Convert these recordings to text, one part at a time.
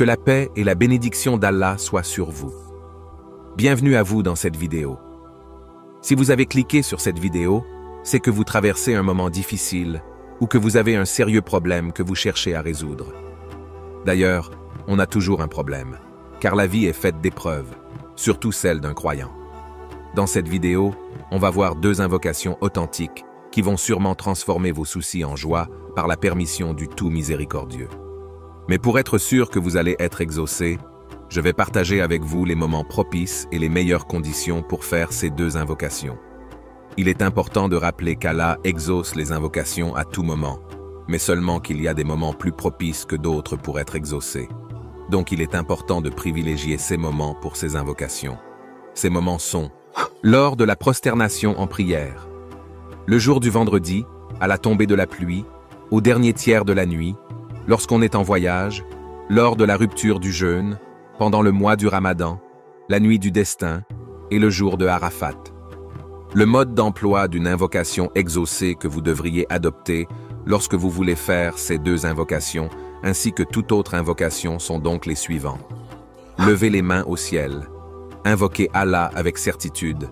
Que la paix et la bénédiction d'Allah soient sur vous. Bienvenue à vous dans cette vidéo. Si vous avez cliqué sur cette vidéo, c'est que vous traversez un moment difficile ou que vous avez un sérieux problème que vous cherchez à résoudre. D'ailleurs, on a toujours un problème, car la vie est faite d'épreuves, surtout celle d'un croyant. Dans cette vidéo, on va voir 2 invocations authentiques qui vont sûrement transformer vos soucis en joie par la permission du tout miséricordieux. Mais pour être sûr que vous allez être exaucé, je vais partager avec vous les moments propices et les meilleures conditions pour faire ces 2 invocations. Il est important de rappeler qu'Allah exauce les invocations à tout moment, mais seulement qu'il y a des moments plus propices que d'autres pour être exaucés. Donc il est important de privilégier ces moments pour ces invocations. Ces moments sont lors de la prosternation en prière, le jour du vendredi, à la tombée de la pluie, au dernier tiers de la nuit, lorsqu'on est en voyage, lors de la rupture du jeûne, pendant le mois du Ramadan, la nuit du destin et le jour de Arafat. Le mode d'emploi d'une invocation exaucée que vous devriez adopter lorsque vous voulez faire ces 2 invocations, ainsi que toute autre invocation, sont donc les suivants. Levez les mains au ciel. Invoquer Allah avec certitude.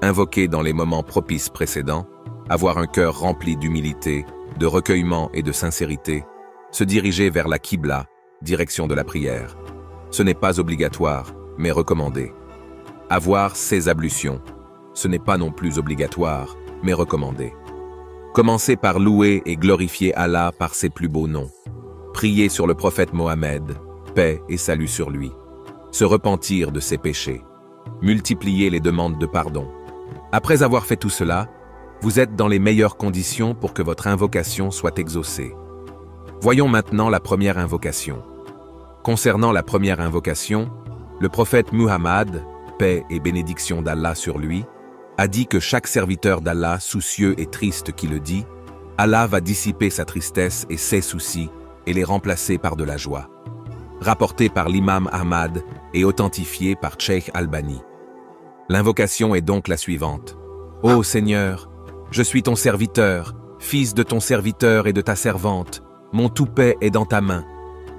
Invoquer dans les moments propices précédents. Avoir un cœur rempli d'humilité, de recueillement et de sincérité. Se diriger vers la Qibla, direction de la prière. Ce n'est pas obligatoire, mais recommandé. Avoir 16 ablutions. Ce n'est pas non plus obligatoire, mais recommandé. Commencez par louer et glorifier Allah par ses plus beaux noms. Prier sur le prophète Mohammed, paix et salut sur lui. Se repentir de ses péchés. Multiplier les demandes de pardon. Après avoir fait tout cela, vous êtes dans les meilleures conditions pour que votre invocation soit exaucée. Voyons maintenant la première invocation. Concernant la première invocation, le prophète Muhammad, paix et bénédiction d'Allah sur lui, a dit que chaque serviteur d'Allah soucieux et triste qui le dit, Allah va dissiper sa tristesse et ses soucis et les remplacer par de la joie. Rapporté par l'imam Ahmad et authentifié par Cheikh Albani. L'invocation est donc la suivante. Ô Seigneur, je suis ton serviteur, fils de ton serviteur et de ta servante. Mon toupet est dans ta main.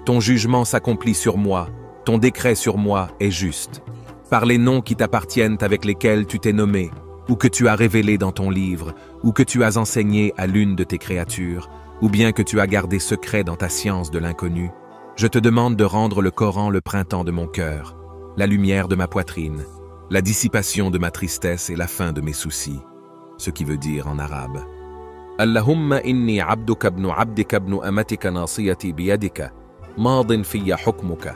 Ton jugement s'accomplit sur moi. Ton décret sur moi est juste. Par les noms qui t'appartiennent avec lesquels tu t'es nommé, ou que tu as révélé dans ton livre, ou que tu as enseigné à l'une de tes créatures, ou bien que tu as gardé secret dans ta science de l'inconnu, je te demande de rendre le Coran le printemps de mon cœur, la lumière de ma poitrine, la dissipation de ma tristesse et la fin de mes soucis. Ce qui veut dire en arabe. Allahumma inni abduka ibnu abdika ibnu amatika nasiyati biyadika, madin fiyya hukmuka,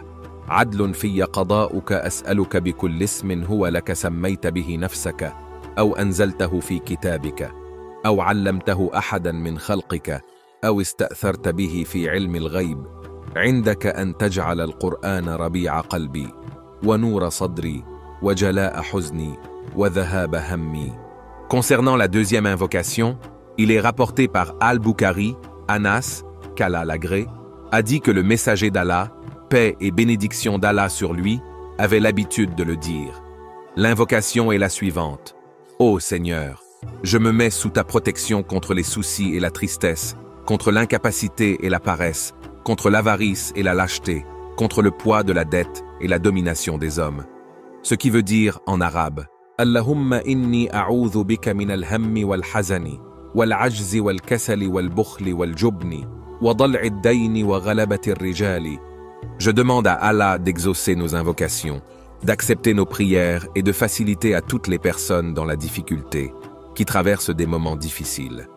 adlun fiyya qada'uka as'aluka bikulli ismin huwa laka sammayta bihi nafsaka, أو أنزلته في كتابك أو علمته أحدا من خلقك أو استأثرت به في علم الغيب عندك أن تجعل القرآن ربيع قلبي ونور صدري وجلاء حزني وذهاب همي. Concernant la deuxième invocation, il est rapporté par Al-Bukhari, Anas, qu'Allah l'agrée, a dit que le messager d'Allah, paix et bénédiction d'Allah sur lui, avait l'habitude de le dire. L'invocation est la suivante. Ô Seigneur, je me mets sous ta protection contre les soucis et la tristesse, contre l'incapacité et la paresse, contre l'avarice et la lâcheté, contre le poids de la dette et la domination des hommes. Ce qui veut dire en arabe, Allahumma inni a'udhu bika min al-hammi wal-hazani, wal-ajzi wal-kasali wal-bukhli wal-jubni, wa dal'i ad-dayni wa ghalabati ar-rijali. Je demande à Allah d'exaucer nos invocations, d'accepter nos prières et de faciliter à toutes les personnes dans la difficulté, qui traversent des moments difficiles.